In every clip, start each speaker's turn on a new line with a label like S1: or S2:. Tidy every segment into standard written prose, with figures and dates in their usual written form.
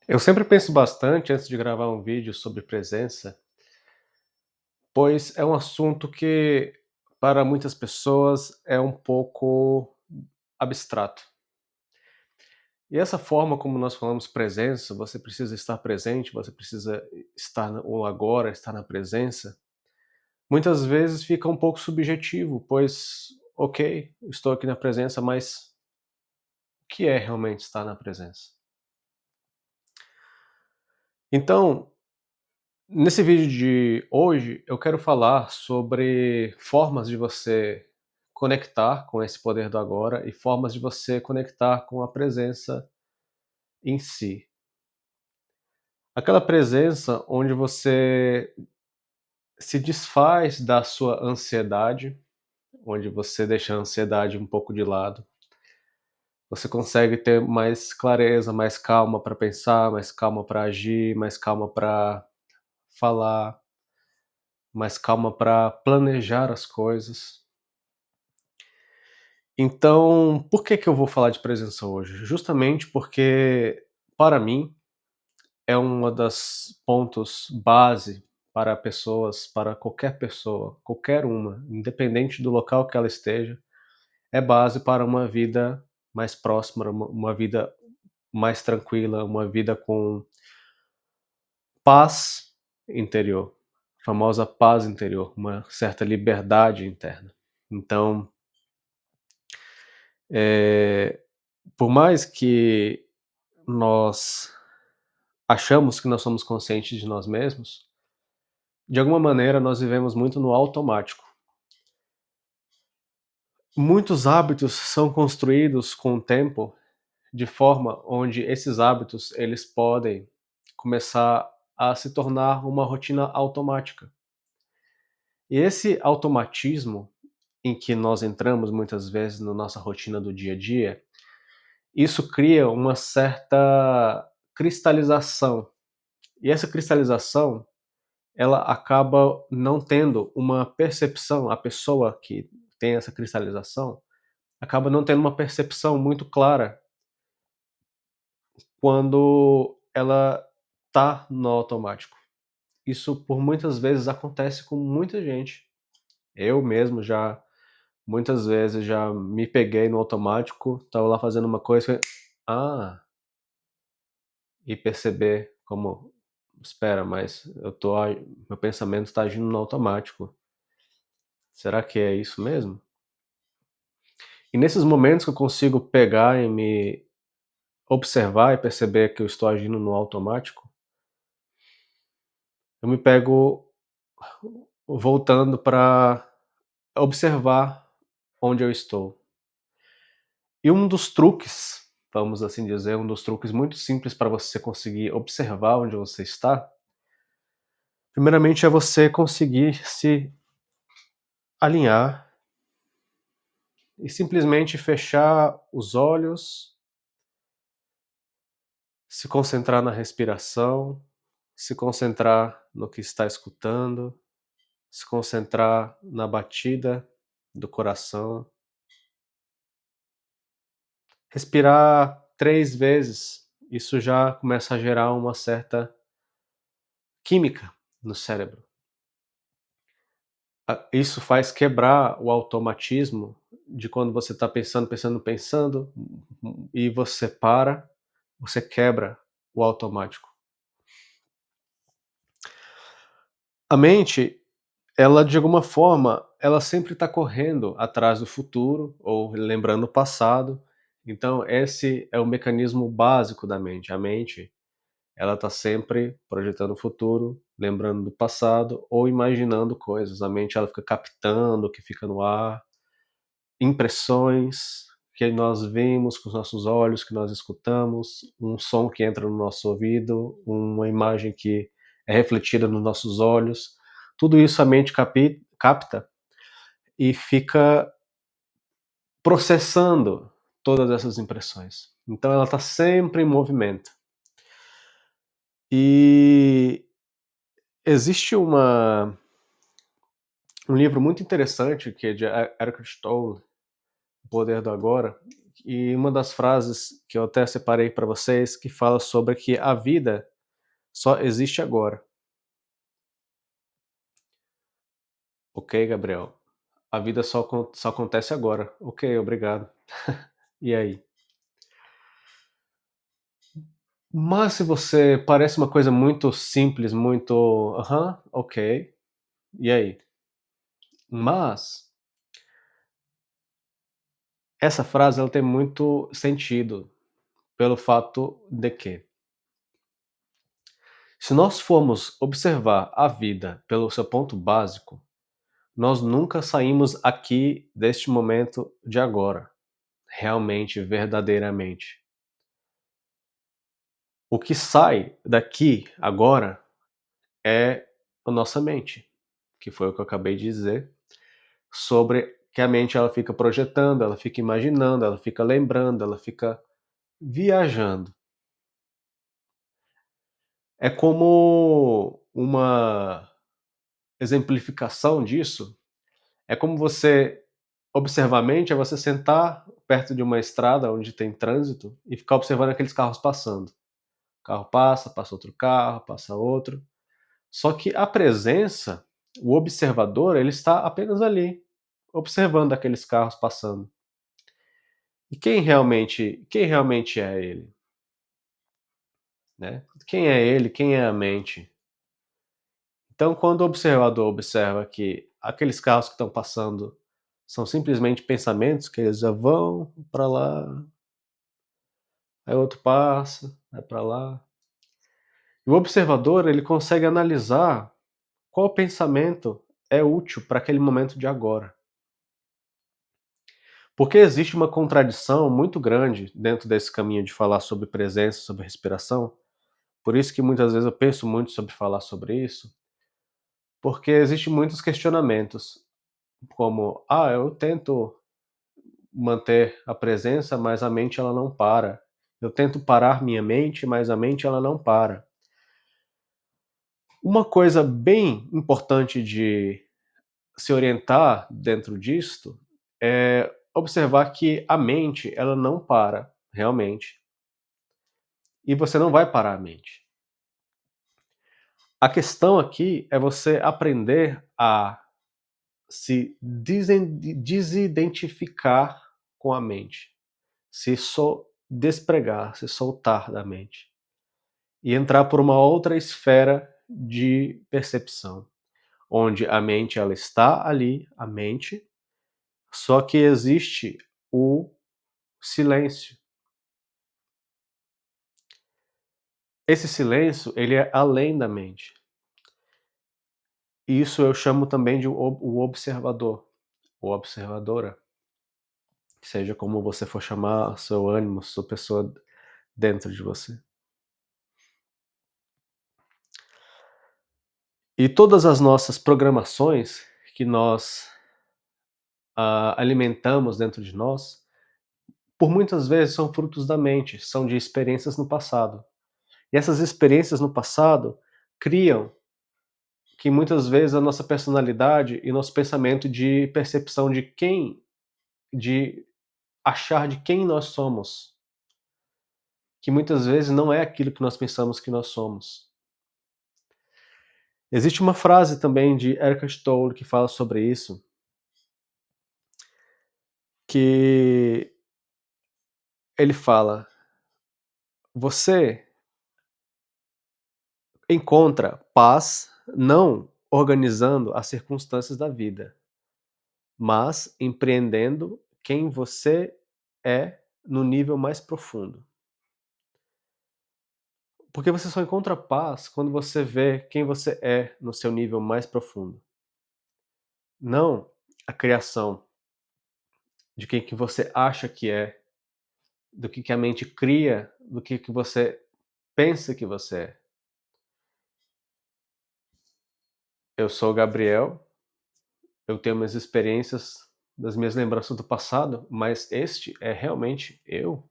S1: Eu sempre penso bastante antes de gravar um vídeo sobre presença, pois é um assunto que, para muitas pessoas, é um pouco abstrato. E essa forma como nós falamos presença, você precisa estar presente, você precisa estar no agora, estar na presença, muitas vezes fica um pouco subjetivo, pois, ok, estou aqui na presença, mas o que é realmente estar na presença? Então, nesse vídeo de hoje, eu quero falar sobre formas de você conectar com esse poder do agora e formas de você conectar com a presença em si. Aquela presença onde você se desfaz da sua ansiedade, onde você deixa a ansiedade um pouco de lado. Você consegue ter mais clareza, mais calma para pensar, mais calma para agir, mais calma para falar, mais calma para planejar as coisas. Então, por que que eu vou falar de presença hoje? Justamente porque, para mim, é uma das pontos base para pessoas, para qualquer pessoa, qualquer uma, independente do local que ela esteja, é base para uma vida mais próxima, uma vida mais tranquila, uma vida com paz interior, a famosa paz interior, uma certa liberdade interna. Então, eh, por mais que nós achamos que nós somos conscientes de nós mesmos, de alguma maneira nós vivemos muito no automático. Muitos hábitos são construídos com o tempo de forma onde esses hábitos eles podem começar a se tornar uma rotina automática. E esse automatismo em que nós entramos muitas vezes na nossa rotina do dia a dia, isso cria uma certa cristalização. E essa cristalização ela acaba não tendo uma percepção, a pessoa que tem essa cristalização, acaba não tendo uma percepção muito clara quando ela tá no automático. Isso por muitas vezes acontece com muita gente. Eu mesmo já muitas vezes já me peguei no automático, estava lá fazendo uma coisa, ah, e perceber como, espera, mas meu pensamento está agindo no automático. Será que é isso mesmo? E nesses momentos que eu consigo pegar e me observar e perceber que eu estou agindo no automático, eu me pego voltando para observar onde eu estou. E um dos truques, vamos assim dizer, um dos truques muito simples para você conseguir observar onde você está, primeiramente é você conseguir se alinhar e simplesmente fechar os olhos, se concentrar na respiração, se concentrar no que está escutando, se concentrar na batida do coração, respirar 3 vezes, isso já começa a gerar uma certa química no cérebro. Isso faz quebrar o automatismo de quando você está pensando, pensando, pensando, e você para, você quebra o automático. A mente, ela de alguma forma, ela sempre está correndo atrás do futuro ou lembrando o passado. Então esse é o mecanismo básico da mente. A mente, ela está sempre projetando o futuro, lembrando do passado ou imaginando coisas. A mente ela fica captando o que fica no ar, impressões que nós vemos com os nossos olhos, que nós escutamos, um som que entra no nosso ouvido, uma imagem que é refletida nos nossos olhos. Tudo isso a mente capta e fica processando todas essas impressões. Então ela está sempre em movimento. E existe um livro muito interessante que é de Eckhart Tolle, O Poder do Agora, e uma das frases que eu até separei para vocês, que fala sobre que a vida só existe agora. Ok, Gabriel? A vida só acontece agora. Ok, obrigado. E aí? Mas se você parece uma coisa muito simples, muito, aham, ok. E aí? Mas essa frase ela tem muito sentido pelo fato de que, se nós formos observar a vida pelo seu ponto básico, nós nunca saímos aqui deste momento de agora, realmente, verdadeiramente. O que sai daqui agora é a nossa mente, que foi o que eu acabei de dizer, sobre que a mente ela fica projetando, ela fica imaginando, ela fica lembrando, ela fica viajando. É como uma exemplificação disso, é como você observar a mente, é você sentar perto de uma estrada onde tem trânsito e ficar observando aqueles carros passando. O carro passa, passa outro carro, passa outro. Só que a presença, o observador, ele está apenas ali, observando aqueles carros passando. E quem realmente é ele, né? Quem é ele? Quem é a mente? Então, quando o observador observa que aqueles carros que estão passando são simplesmente pensamentos que eles já vão para lá, aí outro passa, vai para lá. E o observador, ele consegue analisar qual pensamento é útil para aquele momento de agora. Porque existe uma contradição muito grande dentro desse caminho de falar sobre presença, sobre respiração. Por isso que muitas vezes eu penso muito sobre falar sobre isso, porque existem muitos questionamentos, como, eu tento manter a presença, mas a mente ela não para. Eu tento parar minha mente, mas a mente ela não para. Uma coisa bem importante de se orientar dentro disto é observar que a mente ela não para, realmente. E você não vai parar a mente. A questão aqui é você aprender a se desidentificar com a mente, despregar, se soltar da mente e entrar por uma outra esfera de percepção, onde a mente ela está ali, a mente, só que existe o silêncio. Esse silêncio, ele é além da mente. Isso eu chamo também de o observador, ou observadora, seja como você for chamar seu ânimo, sua pessoa dentro de você. E todas as nossas programações que nós alimentamos dentro de nós, por muitas vezes são frutos da mente, são de experiências no passado. E essas experiências no passado criam que muitas vezes a nossa personalidade e nosso pensamento de percepção de achar de quem nós somos, que muitas vezes não é aquilo que nós pensamos que nós somos. Existe uma frase também de Eckhart Tolle que fala sobre isso, que ele fala: você encontra paz não organizando as circunstâncias da vida, mas empreendendo quem você é no nível mais profundo. Porque você só encontra paz quando você vê quem você é no seu nível mais profundo. Não a criação de quem que você acha que é, do que a mente cria, do que você pensa que você é. Eu sou o Gabriel, eu tenho minhas experiências das minhas lembranças do passado, mas este é realmente eu?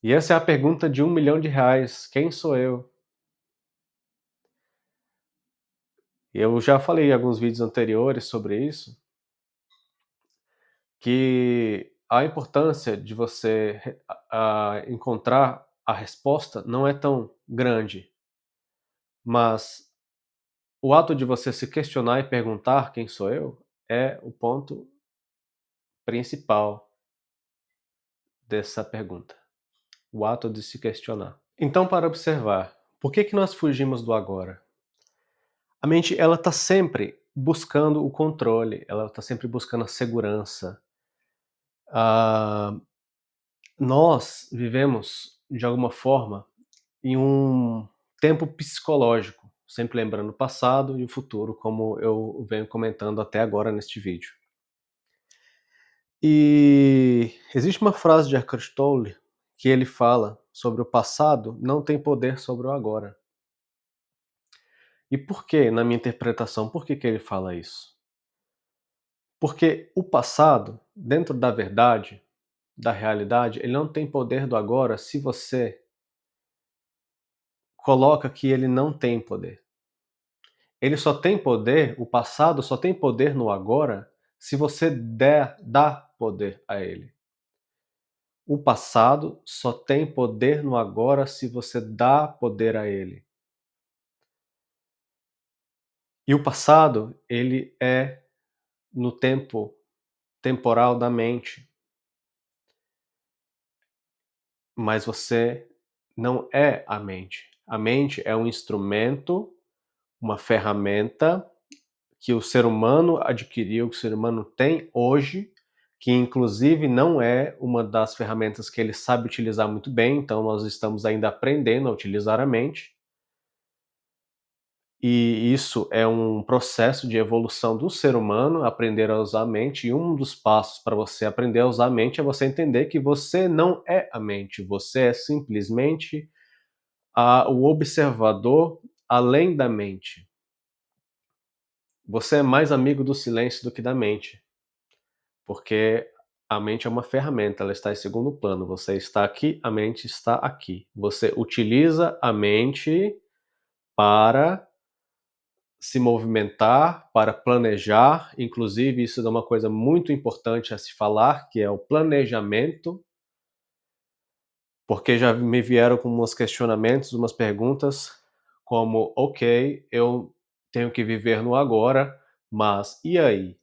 S1: E essa é a pergunta de R$ 1 milhão: quem sou eu? Eu já falei em alguns vídeos anteriores sobre isso, que a importância de você encontrar a resposta não é tão grande, mas o ato de você se questionar e perguntar: "Quem sou eu?", é o ponto principal dessa pergunta, o ato de se questionar. Então, para observar, por que que nós fugimos do agora? A mente, ela está sempre buscando o controle, ela está sempre buscando a segurança. Ah, nós vivemos, de alguma forma, em um tempo psicológico, sempre lembrando o passado e o futuro, como eu venho comentando até agora neste vídeo. E existe uma frase de Eckhart Tolle que ele fala sobre o passado não tem poder sobre o agora. E por que, na minha interpretação, por que que ele fala isso? Porque o passado, dentro da verdade, da realidade, ele não tem poder do agora se você coloca que ele não tem poder. Ele só tem poder, o passado só tem poder no agora se você dá poder a ele. O passado só tem poder no agora se você dá poder a ele. E o passado, ele é no tempo temporal da mente, mas você não é a mente. A mente é um instrumento, uma ferramenta que o ser humano adquiriu, que o ser humano tem hoje, que inclusive não é uma das ferramentas que ele sabe utilizar muito bem, então nós estamos ainda aprendendo a utilizar a mente. E isso é um processo de evolução do ser humano, aprender a usar a mente, e um dos passos para você aprender a usar a mente é você entender que você não é a mente, você é simplesmente o observador além da mente. Você é mais amigo do silêncio do que da mente, porque a mente é uma ferramenta, ela está em segundo plano. Você está aqui, a mente está aqui. Você utiliza a mente para se movimentar, para planejar, inclusive isso é uma coisa muito importante a se falar, que é o planejamento, porque já me vieram com uns questionamentos, umas perguntas, como: "Ok, eu tenho que viver no agora, mas e aí?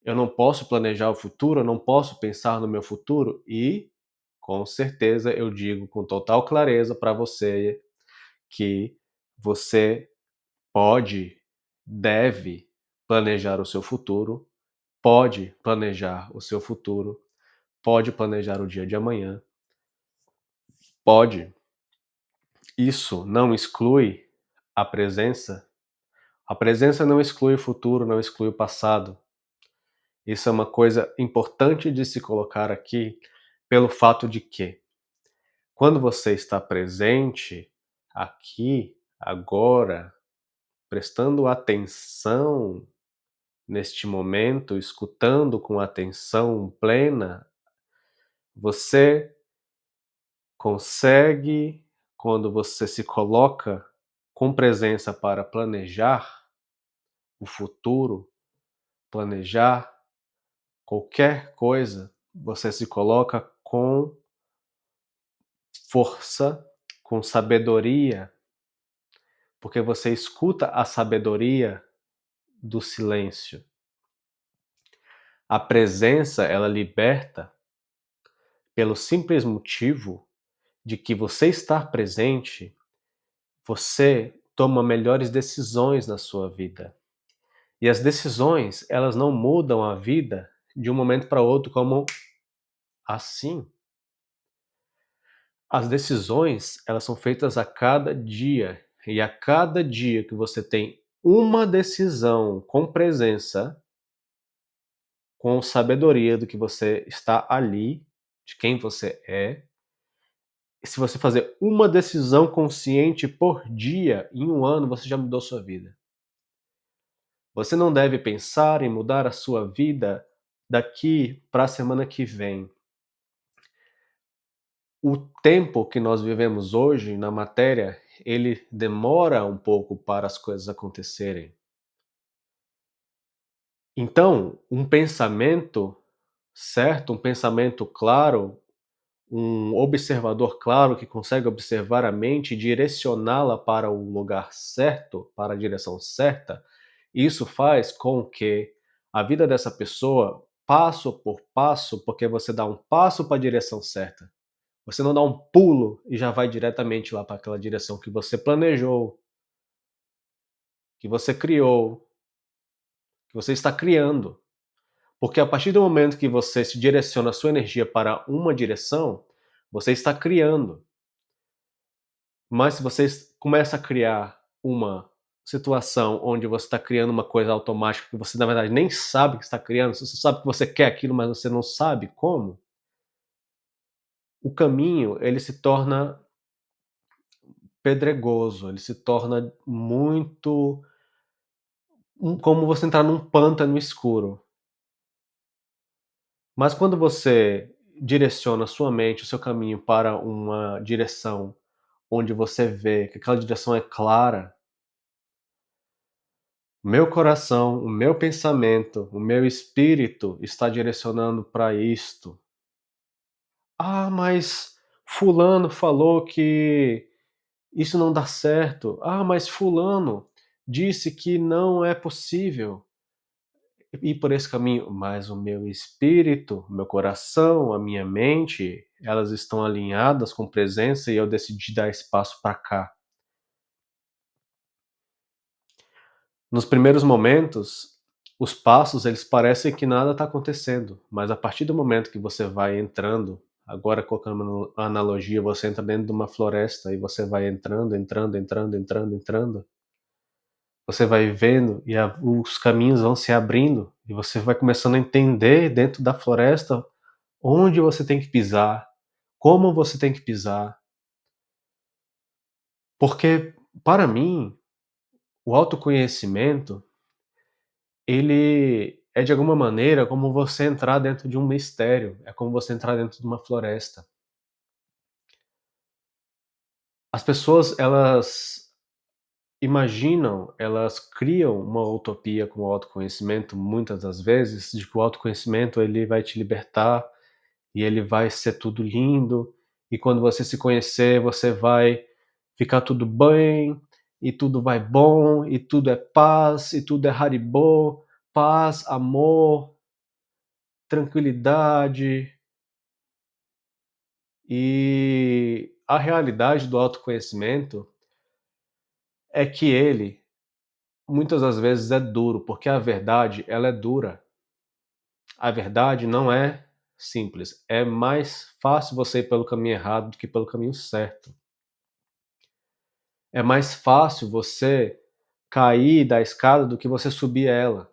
S1: Eu não posso planejar o futuro, eu não posso pensar no meu futuro?" E, com certeza, eu digo com total clareza para você que você pode, deve planejar o seu futuro, pode planejar o seu futuro, pode planejar o dia de amanhã, pode. Isso não exclui a presença. A presença não exclui o futuro, não exclui o passado. Isso é uma coisa importante de se colocar aqui, pelo fato de que, quando você está presente, aqui, agora, prestando atenção neste momento, escutando com atenção plena, você consegue, quando você se coloca com presença para planejar o futuro, planejar qualquer coisa, você se coloca com força, com sabedoria, porque você escuta a sabedoria do silêncio. A presença, ela liberta pelo simples motivo de que você estar presente, você toma melhores decisões na sua vida. E as decisões, elas não mudam a vida de um momento para outro como assim. As decisões, elas são feitas a cada dia, e a cada dia que você tem uma decisão com presença, com sabedoria do que você está ali, de quem você é, e se você fazer uma decisão consciente por dia, em um ano você já mudou sua vida. Você não deve pensar em mudar a sua vida daqui para a semana que vem. O tempo que nós vivemos hoje na matéria, ele demora um pouco para as coisas acontecerem. Então, um pensamento certo, um pensamento claro, um observador claro que consegue observar a mente e direcioná-la para o lugar certo, para a direção certa, isso faz com que a vida dessa pessoa, passo por passo, porque você dá um passo para a direção certa. Você não dá um pulo e já vai diretamente lá para aquela direção que você planejou, que você criou, que você está criando. Porque a partir do momento que você se direciona a sua energia para uma direção, você está criando. Mas se você começa a criar uma situação onde você está criando uma coisa automática que você na verdade nem sabe que está criando, você só sabe que você quer aquilo, mas você não sabe como, o caminho ele se torna pedregoso, ele se torna muito como você entrar num pântano escuro. Mas quando você direciona a sua mente, o seu caminho para uma direção onde você vê que aquela direção é clara, meu coração, o meu pensamento, o meu espírito está direcionando para isto. Ah, mas fulano falou que isso não dá certo. Ah, mas fulano disse que não é possível ir por esse caminho. Mas o meu espírito, o meu coração, a minha mente, elas estão alinhadas com presença e eu decidi dar espaço para cá. Nos primeiros momentos, os passos eles parecem que nada está acontecendo, mas a partir do momento que você vai entrando, agora colocando a analogia, você entra dentro de uma floresta e você vai entrando, entrando, entrando, entrando, entrando, você vai vendo e os caminhos vão se abrindo e você vai começando a entender dentro da floresta onde você tem que pisar, como você tem que pisar, porque para mim o autoconhecimento ele é de alguma maneira como você entrar dentro de um mistério, é como você entrar dentro de uma floresta. As pessoas elas imaginam, elas criam uma utopia com o autoconhecimento muitas das vezes, de que o autoconhecimento ele vai te libertar e ele vai ser tudo lindo, e quando você se conhecer, você vai ficar tudo bem, e tudo vai bom, e tudo é paz, e tudo é haribô, paz, amor, tranquilidade. E a realidade do autoconhecimento é que ele, muitas das vezes, é duro, porque a verdade, ela é dura. A verdade não é simples. É mais fácil você ir pelo caminho errado do que pelo caminho certo. É mais fácil você cair da escada do que você subir ela.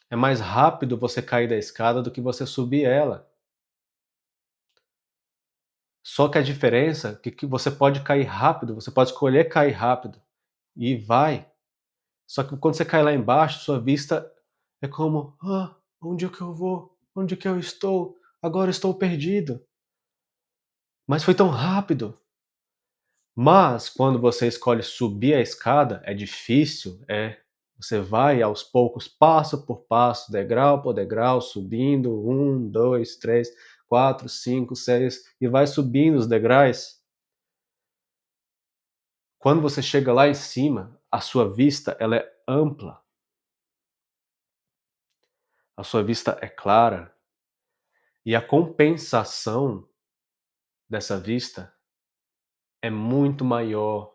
S1: É mais rápido você cair da escada do que você subir ela. Só que a diferença é que você pode cair rápido, você pode escolher cair rápido e vai. Só que quando você cai lá embaixo, sua vista é como: "Ah, onde é que eu vou? Onde é que eu estou? Agora estou perdido". Mas foi tão rápido. Mas quando você escolhe subir a escada, é difícil, você vai aos poucos, passo por passo, degrau por degrau, subindo, 2, 3, 4, 5, 6 e vai subindo os degraus. Quando você chega lá em cima, a sua vista ela é ampla, a sua vista é clara, e a compensação dessa vista é muito maior.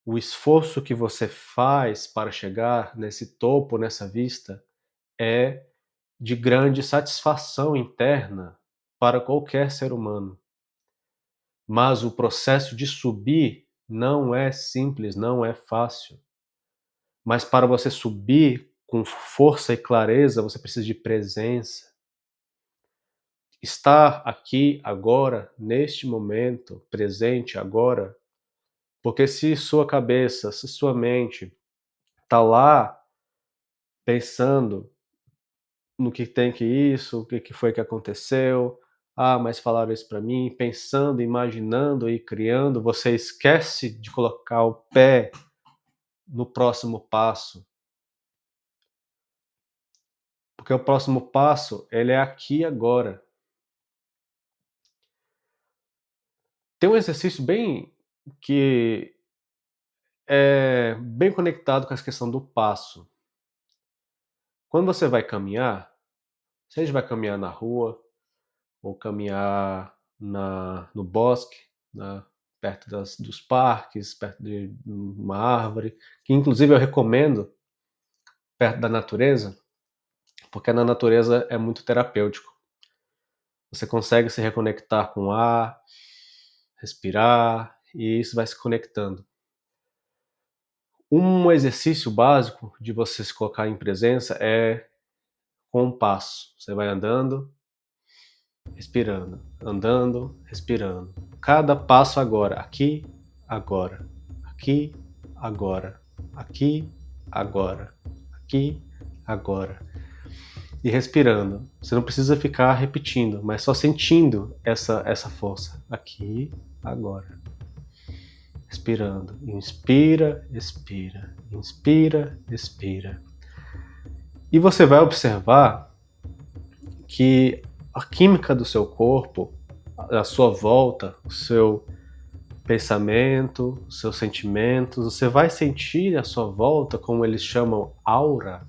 S1: O esforço que você faz para chegar nesse topo, nessa vista, é de grande satisfação interna para qualquer ser humano. Mas o processo de subir não é simples, não é fácil. Mas para você subir com força e clareza, você precisa de presença. Estar aqui agora, neste momento, presente agora, porque se sua cabeça, se sua mente está lá pensando no que tem que isso, o que foi que aconteceu, ah, mas falaram isso para mim, pensando, imaginando e criando, você esquece de colocar o pé no próximo passo. Porque o próximo passo, ele é aqui e agora. Tem um exercício que é bem conectado com essa questão do passo. Quando você vai caminhar, seja vai caminhar na rua ou caminhar no bosque, perto dos parques, perto de uma árvore, que inclusive eu recomendo perto da natureza, porque na natureza é muito terapêutico. Você consegue se reconectar com o ar, respirar, e isso vai se conectando. Um exercício básico de você se colocar em presença é com um passo. Você vai andando, respirando, andando, respirando. Cada passo agora, aqui, agora, aqui, agora, aqui, agora, aqui, agora. E respirando. Você não precisa ficar repetindo, mas só sentindo essa força. Aqui, agora. Respirando. Inspira, expira. Inspira, expira. E você vai observar que a química do seu corpo, a sua volta, o seu pensamento, os seus sentimentos, você vai sentir a sua volta, como eles chamam aura,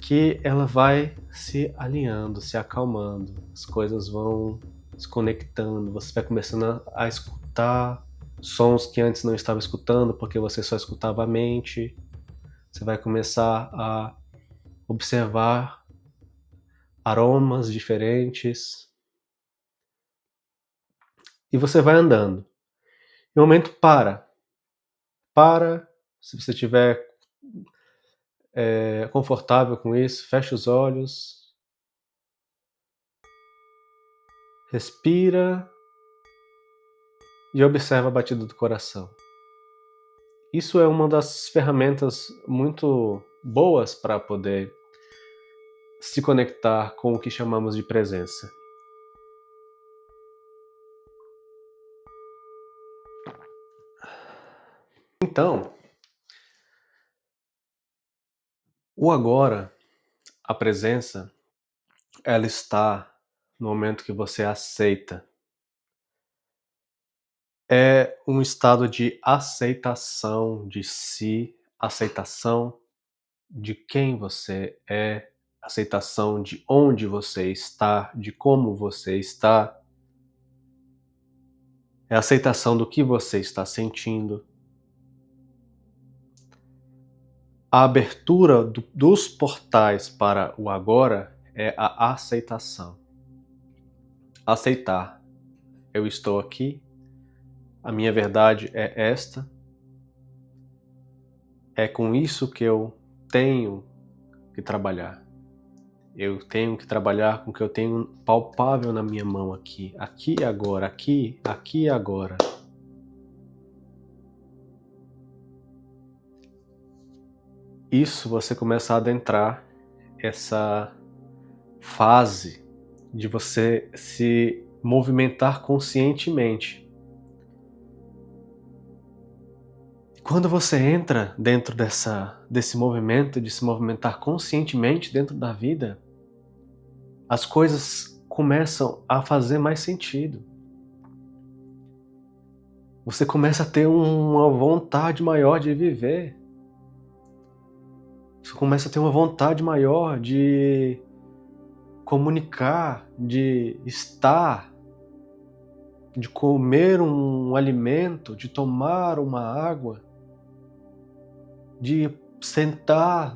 S1: que ela vai se alinhando, se acalmando, as coisas vão se conectando, você vai começando a escutar sons que antes não estava escutando porque você só escutava a mente, você vai começar a observar aromas diferentes e você vai andando. Em um momento para, se você estiver confortável com isso, fecha os olhos, respira e observa a batida do coração. Isso é uma das ferramentas muito boas para poder se conectar com o que chamamos de presença. Então, o agora, a presença, ela está no momento que você aceita. É um estado de aceitação de si, aceitação de quem você é, aceitação de onde você está, de como você está, é a aceitação do que você está sentindo. A abertura dos portais para o agora é a aceitação. Aceitar. Eu estou aqui, a minha verdade é esta, é com isso que eu tenho que trabalhar. Eu tenho que trabalhar com o que eu tenho palpável na minha mão aqui e agora, aqui e agora. Isso você começa a adentrar essa fase de você se movimentar conscientemente. Quando você entra dentro desse movimento, de se movimentar conscientemente dentro da vida, as coisas começam a fazer mais sentido. Você começa a ter uma vontade maior de viver. Você começa a ter uma vontade maior de comunicar, de estar, de comer um alimento, de tomar uma água, de sentar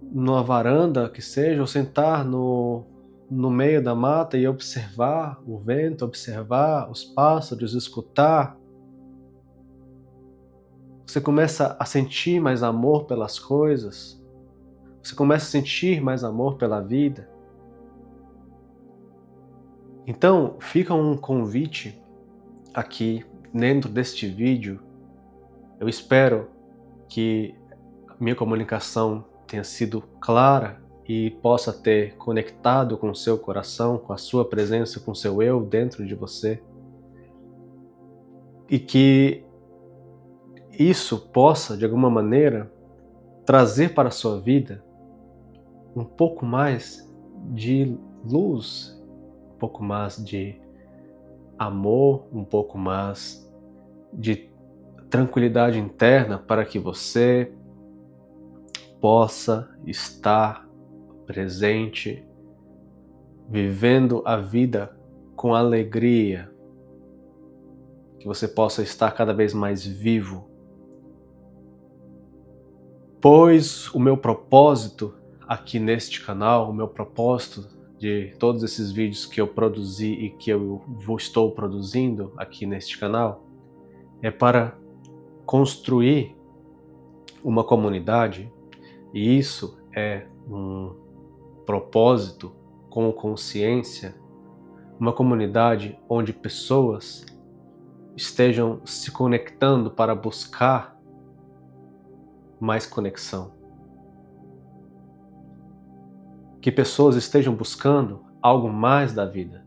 S1: numa varanda que seja, ou sentar no meio da mata e observar o vento, observar os pássaros, escutar. Você começa a sentir mais amor pelas coisas, você começa a sentir mais amor pela vida. Então, fica um convite aqui dentro deste vídeo. Eu espero que a minha comunicação tenha sido clara e possa ter conectado com o seu coração, com a sua presença, com o seu eu dentro de você. E que isso possa, de alguma maneira, trazer para a sua vida um pouco mais de luz, um pouco mais de amor, um pouco mais de tranquilidade interna para que você possa estar presente, vivendo a vida com alegria, que você possa estar cada vez mais vivo. Pois o meu propósito aqui neste canal, o meu propósito de todos esses vídeos que eu produzi e que estou produzindo aqui neste canal, é para construir uma comunidade, e isso é um propósito com consciência, uma comunidade onde pessoas estejam se conectando para buscar mais conexão. Que pessoas estejam buscando algo mais da vida.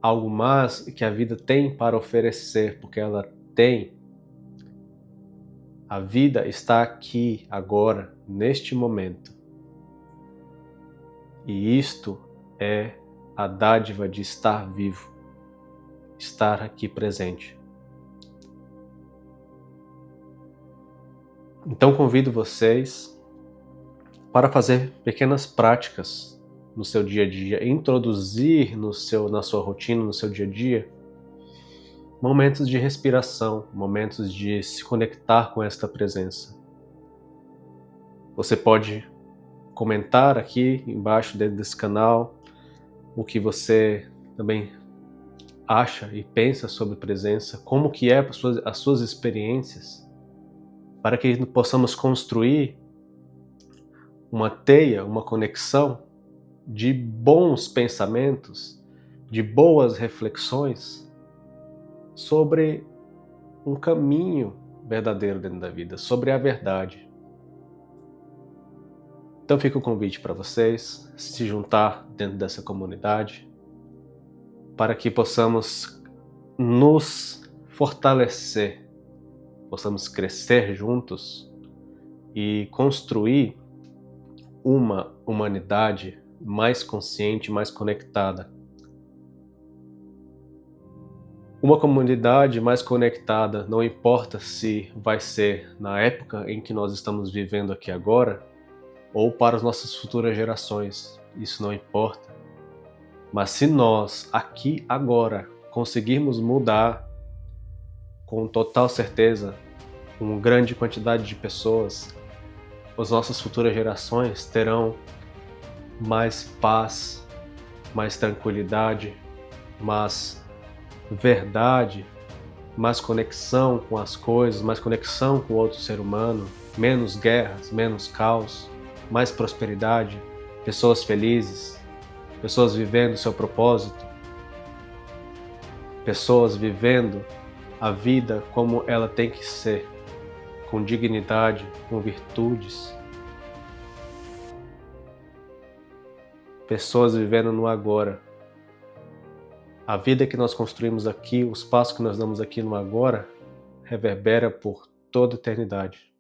S1: Algo mais que a vida tem para oferecer, porque ela tem. A vida está aqui, agora, neste momento. E isto é a dádiva de estar vivo, estar aqui presente. Então convido vocês para fazer pequenas práticas no seu dia a dia, introduzir na sua rotina, no seu dia a dia, momentos de respiração, momentos de se conectar com esta presença. Você pode comentar aqui embaixo dentro desse canal o que você também acha e pensa sobre presença, como que é as suas experiências, para que possamos construir uma teia, uma conexão de bons pensamentos, de boas reflexões sobre um caminho verdadeiro dentro da vida, sobre a verdade. Então fica o convite para vocês se juntar dentro dessa comunidade, para que possamos nos fortalecer, possamos crescer juntos e construir uma humanidade mais consciente, mais conectada. Uma comunidade mais conectada, não importa se vai ser na época em que nós estamos vivendo aqui agora, ou para as nossas futuras gerações, isso não importa. Mas se nós, aqui agora, conseguirmos mudar com total certeza uma grande quantidade de pessoas, as nossas futuras gerações terão mais paz, mais tranquilidade, mais verdade, mais conexão com as coisas, mais conexão com o outro ser humano, menos guerras, menos caos, mais prosperidade, pessoas felizes, pessoas vivendo o seu propósito, pessoas vivendo a vida como ela tem que ser, com dignidade, com virtudes, pessoas vivendo no agora. A vida que nós construímos aqui, os passos que nós damos aqui no agora, reverbera por toda a eternidade.